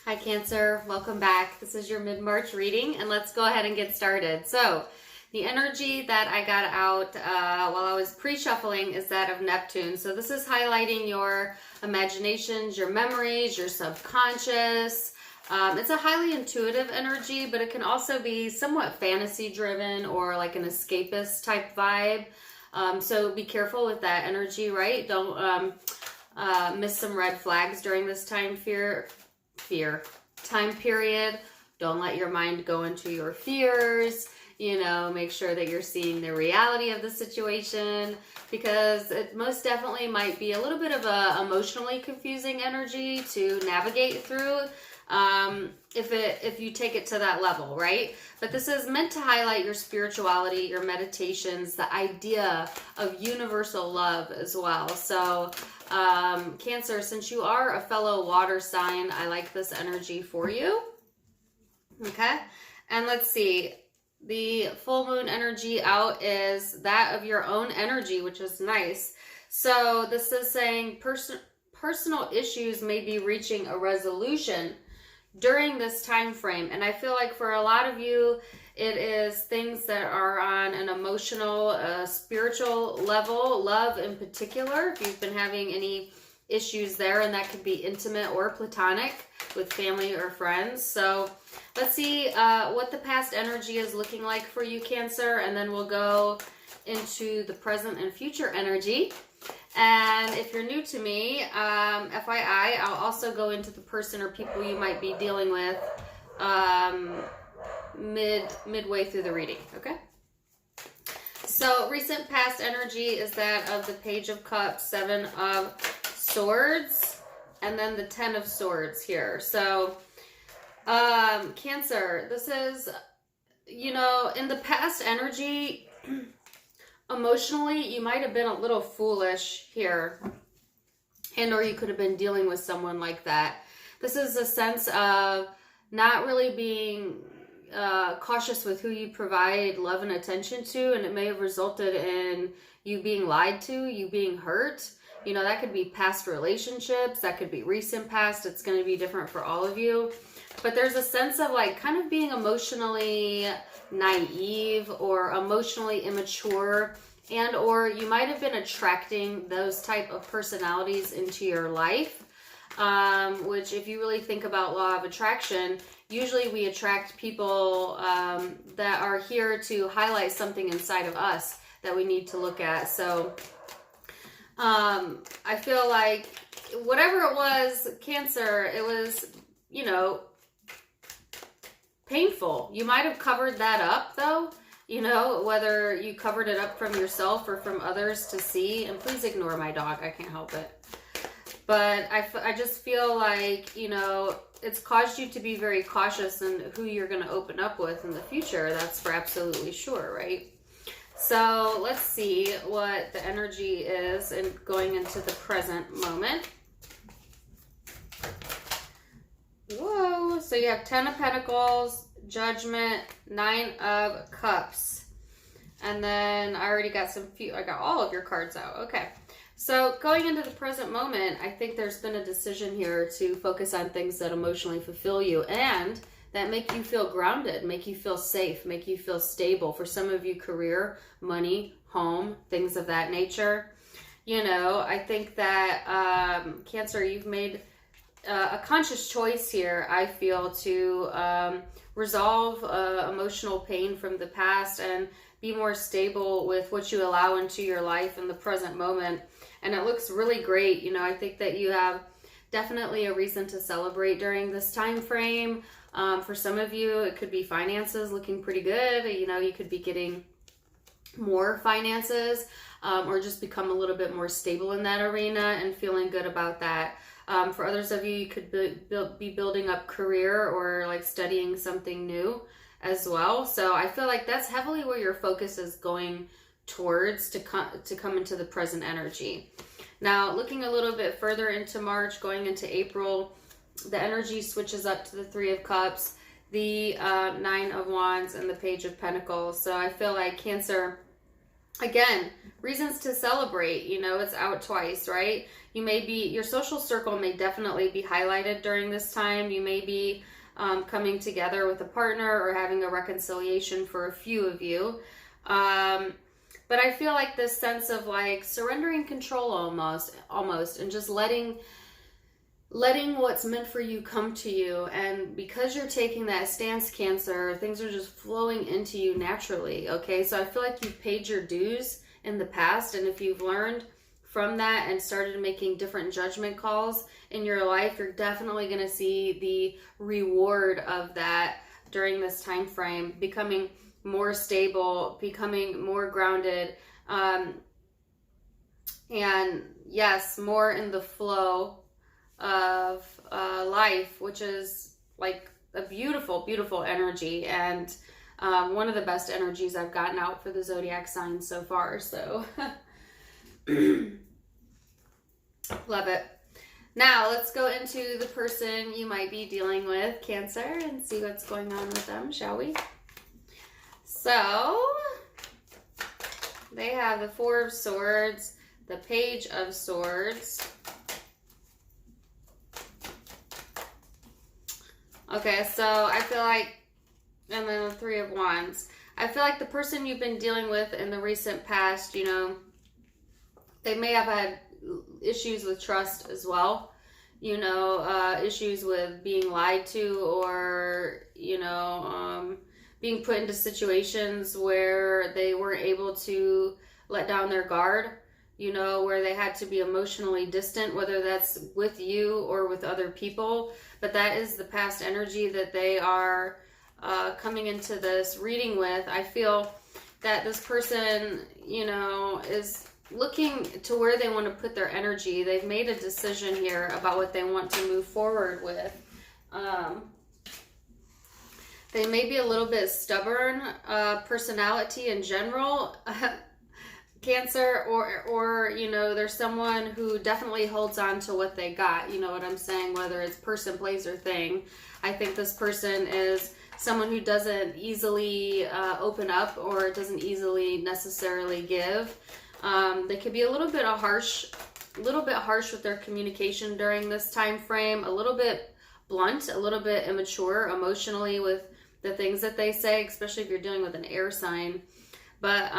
Hi Cancer, welcome back. This is your mid-March reading and let's go ahead and get started. So the energy that I got out while I was pre-shuffling is that of Neptune. So this is highlighting your imaginations, your memories, your subconscious. It's a highly intuitive energy, but it can also be somewhat fantasy driven or like an escapist type vibe. So be careful with that energy, right? Don't miss some red flags during this time time period. Don't let your mind go into your fears. Make sure that you're seeing the reality of the situation, because it most definitely might be a little bit of a emotionally confusing energy to navigate through if you take it to that level, right? But this is meant to highlight your spirituality, your meditations, the idea of universal love as well. So Cancer, since you are a fellow water sign, I like this energy for you. Okay, and let's see. The full moon energy out is that of your own energy, which is nice. So this is saying personal issues may be reaching a resolution during this time frame. And I feel like for a lot of you, it is things that are on an emotional, spiritual level, love in particular, if you've been having any issues there, and that could be intimate or platonic with family or friends. So let's see what the past energy is looking like for you, Cancer, and then we'll go into the present and future energy. And if you're new to me, FYI, I'll also go into the person or people you might be dealing with midway through the reading, okay? So recent past energy is that of the Page of Cups, Seven of Swords, and then the Ten of Swords here. So Cancer, this is, in the past energy, emotionally, you might have been a little foolish here, and or you could have been dealing with someone like that. This is a sense of not really being cautious with who you provide love and attention to, and it may have resulted in you being lied to, you being hurt. That could be past relationships, that could be recent past. It's going to be different for all of you. But there's a sense of like kind of being emotionally naive or emotionally immature, and or you might have been attracting those type of personalities into your life, which if you really think about law of attraction, usually we attract people that are here to highlight something inside of us that we need to look at. So I feel like whatever it was, Cancer, it was, painful. You might have covered that up though, whether you covered it up from yourself or from others to see. And please ignore my dog, I can't help it. But I just feel like, it's caused you to be very cautious in who you're going to open up with in the future. That's for absolutely sure, right? So let's see what the energy is and going into the present moment. Whoa, so you have Ten of Pentacles, Judgment, Nine of Cups. And then I already got I got all of your cards out. Okay. So going into the present moment, I think there's been a decision here to focus on things that emotionally fulfill you and that make you feel grounded, make you feel safe, make you feel stable. For some of you, career, money, home, things of that nature. I think that Cancer, you've made a conscious choice here, I feel, to resolve emotional pain from the past and be more stable with what you allow into your life in the present moment. And it looks really great. I think that you have definitely a reason to celebrate during this time frame. For some of you, it could be finances looking pretty good. You could be getting more finances or just become a little bit more stable in that arena and feeling good about that. For others of you, you could be building up career or like studying something new as well. So I feel like that's heavily where your focus is going towards to come into the present energy. Now, looking a little bit further into March, going into April, the energy switches up to the Three of Cups, the Nine of Wands, and the Page of Pentacles. So I feel like Cancer, Again, reasons to celebrate, you know, it's out twice, right? Your social circle may definitely be highlighted during this time. You may be coming together with a partner or having a reconciliation for a few of you. But I feel like this sense of like surrendering control almost, and just letting what's meant for you come to you. And because you're taking that stance, Cancer, things are just flowing into you naturally. Okay, so I feel like you've paid your dues in the past, and if you've learned from that and started making different judgment calls in your life, you're definitely going to see the reward of that during this time frame, becoming more stable, becoming more grounded, and yes, more in the flow of life, which is like a beautiful, beautiful energy, and one of the best energies I've gotten out for the zodiac signs so far. So love it. Now let's go into the person you might be dealing with, Cancer, and see what's going on with them, shall we? So they have the Four of Swords, the Page of Swords. Okay, so I feel like, and then the Three of Wands. I feel like the person you've been dealing with in the recent past, you know, they may have had issues with trust as well. You know, issues with being lied to, or, you know, being put into situations where they weren't able to let down their guard, you know, where they had to be emotionally distant, whether that's with you or with other people. But that is the past energy that they are coming into this reading with. I feel that this person, you know, is looking to where they want to put their energy. They've made a decision here about what they want to move forward with. They may be a little bit stubborn personality in general, Cancer, or you know, there's someone who definitely holds on to what they got. You know what I'm saying? Whether it's person, place, or thing. I think this person is someone who doesn't easily open up, or doesn't easily necessarily give. They could be a little bit harsh with their communication during this time frame, a little bit blunt, a little bit immature emotionally with the things that they say, especially if you're dealing with an air sign. But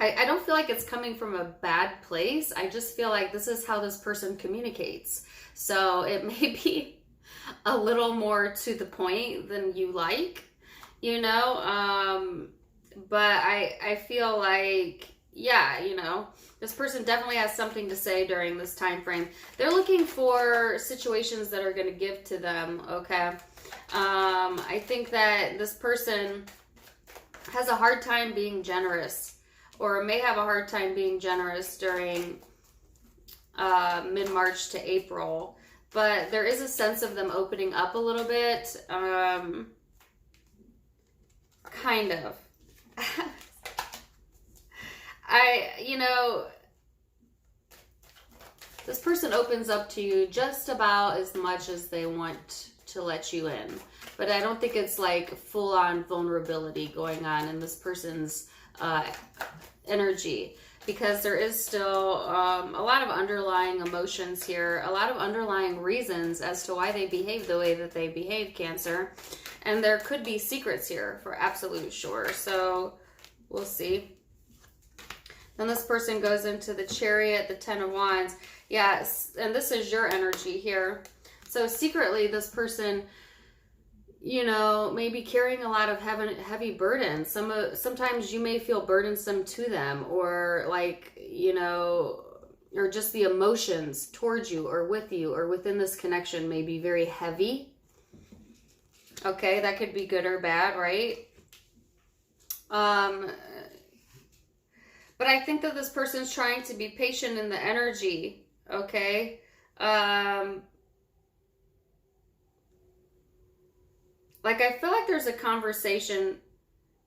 I don't feel like it's coming from a bad place. I just feel like this is how this person communicates. So it may be a little more to the point than you like, you know. But I feel like, yeah, you know, this person definitely has something to say during this time frame. They're looking for situations that are going to give to them, okay? I think that this person has a hard time being generous, or may have a hard time being generous during mid-March to April. But there is a sense of them opening up a little bit. Kind of. You know, this person opens up to you just about as much as they want to let you in. But I don't think it's like full-on vulnerability going on in this person's energy, because there is still a lot of underlying emotions here, a lot of underlying reasons as to why they behave the way that they behave, Cancer. And there could be secrets here for absolute sure. So we'll see. Then this person goes into the Chariot, the Ten of Wands. Yes, and this is your energy here. So secretly, this person, you know, may be carrying a lot of heavy burdens. Sometimes you may feel burdensome to them, or like, you know, or just the emotions towards you or with you or within this connection may be very heavy. Okay, that could be good or bad, right? But I think that this person's trying to be patient in the energy, okay? Like, I feel like there's a conversation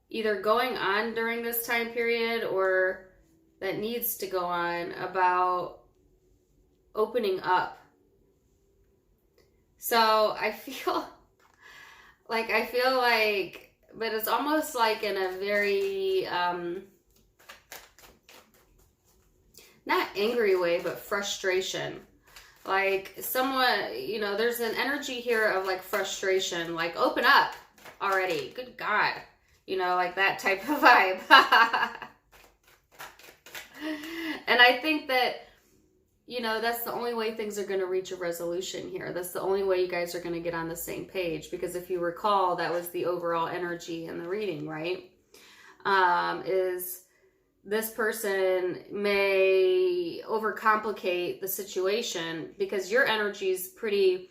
either going on during this time period, or that needs to go on, about opening up. So I feel like but it's almost like in a very, not angry way, but frustration. Like someone, you know, there's an energy here of like frustration, like open up already. Good God. You know, like that type of vibe. And I think that, you know, that's the only way things are going to reach a resolution here. That's the only way you guys are going to get on the same page. Because if you recall, that was the overall energy in the reading, right? Is this person may overcomplicate the situation because your energy is pretty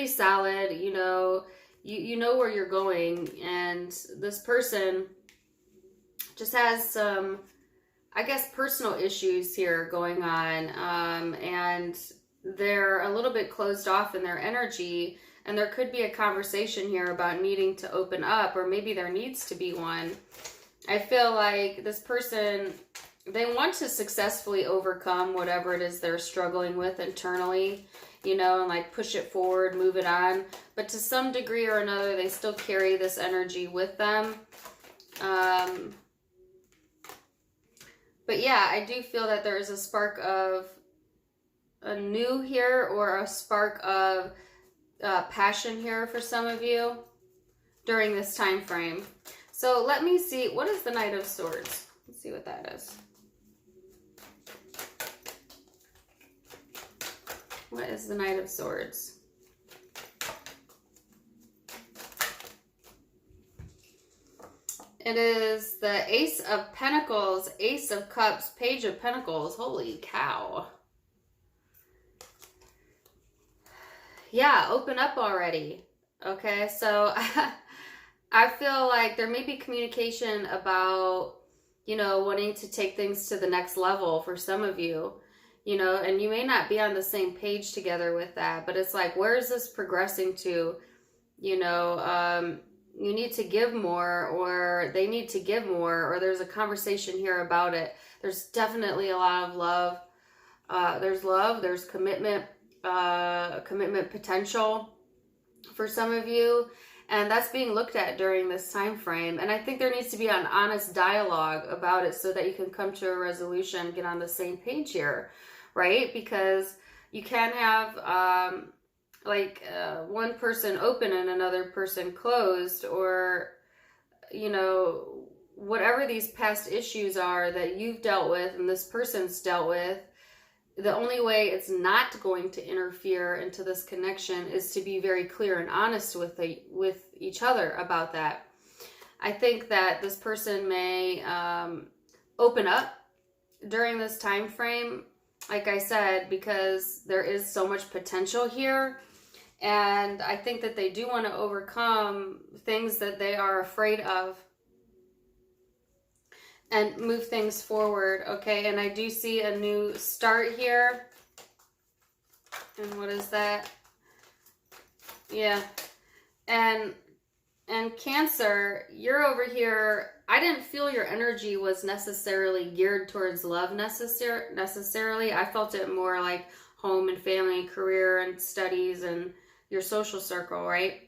solid. You know, you know where you're going, and this person just has some, I guess, personal issues here going on, and they're a little bit closed off in their energy, and there could be a conversation here about needing to open up, or maybe there needs to be one. I feel like this person, they want to successfully overcome whatever it is they're struggling with internally, you know, and like push it forward, move it on, but to some degree or another, they still carry this energy with them. But yeah, I do feel that there is a spark of a new here, or a spark of passion here for some of you during this time frame. So let me see, what is the Knight of Swords? Let's see what that is. What is the Knight of Swords? It is the Ace of Pentacles, Ace of Cups, Page of Pentacles. Holy cow. Yeah, open up already. Okay, so I feel like there may be communication about, you know, wanting to take things to the next level for some of you, you know, and you may not be on the same page together with that, but it's like, where is this progressing to? You know, you need to give more, or they need to give more, or there's a conversation here about it. There's definitely a lot of love. There's love, there's commitment, commitment potential for some of you. And that's being looked at during this time frame. And I think there needs to be an honest dialogue about it so that you can come to a resolution, get on the same page here, right? Because you can have one person open and another person closed, or, you know, whatever these past issues are that you've dealt with and this person's dealt with. The only way it's not going to interfere into this connection is to be very clear and honest with each other about that. I think that this person may open up during this time frame, like I said, because there is so much potential here. And I think that they do want to overcome things that they are afraid of and move things forward, okay? And I do see a new start here. And what is that? Yeah. And Cancer, you're over here. I didn't feel your energy was necessarily geared towards love necessarily. I felt it more like home and family, career and studies and your social circle, right?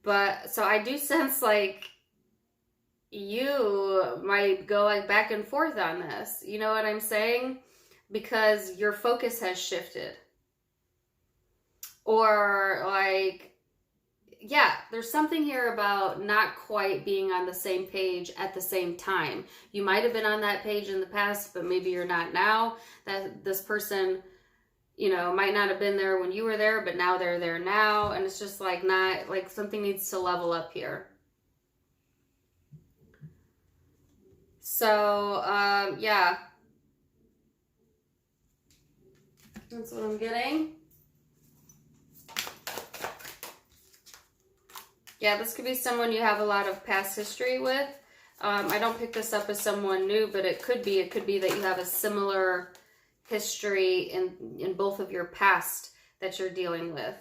But so I do sense like you might go like back and forth on this. You know what I'm saying? Because your focus has shifted. Or like, yeah, there's something here about not quite being on the same page at the same time. You might have been on that page in the past, but maybe you're not now. That this person, you know, might not have been there when you were there, but now they're there now. And it's just like not, like something needs to level up here. So, yeah. That's what I'm getting. Yeah, this could be someone you have a lot of past history with. I don't pick this up as someone new, but it could be that you have a similar history in both of your past that you're dealing with.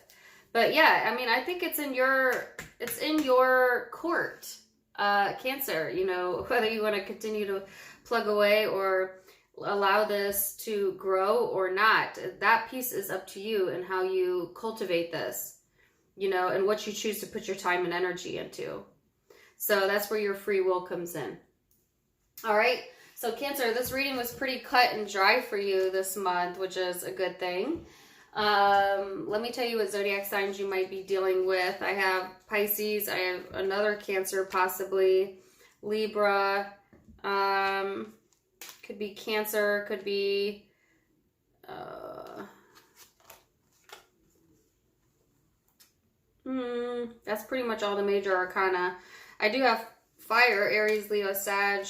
But yeah, I mean, I think it's in your court, Cancer, you know, whether you want to continue to plug away or allow this to grow or not. That piece is up to you and how you cultivate this, you know, and what you choose to put your time and energy into. So that's where your free will comes in. All right. So Cancer, this reading was pretty cut and dry for you this month, which is a good thing. Let me tell you what zodiac signs you might be dealing with. I have Pisces. I have another Cancer, possibly Libra. Could be Cancer. Could be that's pretty much all the major arcana. I do have fire, Aries, Leo, Sag.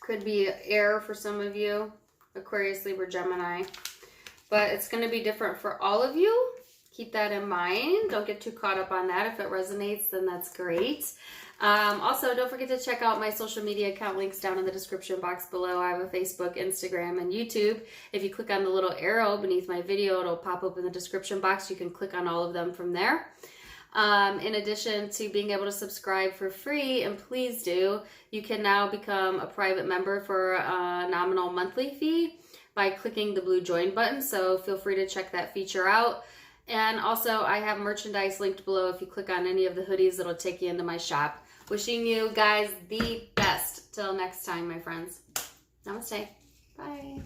Could be air for some of you, Aquarius, Libra, Gemini. But it's going to be different for all of you. Keep that in mind. Don't get too caught up on that. If it resonates, then that's great. Also, don't forget to check out my social media account links down in the description box below. I have a Facebook, Instagram, and YouTube. If you click on the little arrow beneath my video, it'll pop up in the description box. You can click on all of them from there. In addition to being able to subscribe for free, and please do, you can now become a private member for a nominal monthly fee by clicking the blue join button. So feel free to check that feature out. And also, I have merchandise linked below. If you click on any of the hoodies, it'll take you into my shop. Wishing you guys the best. Till next time, my friends. Namaste. Bye.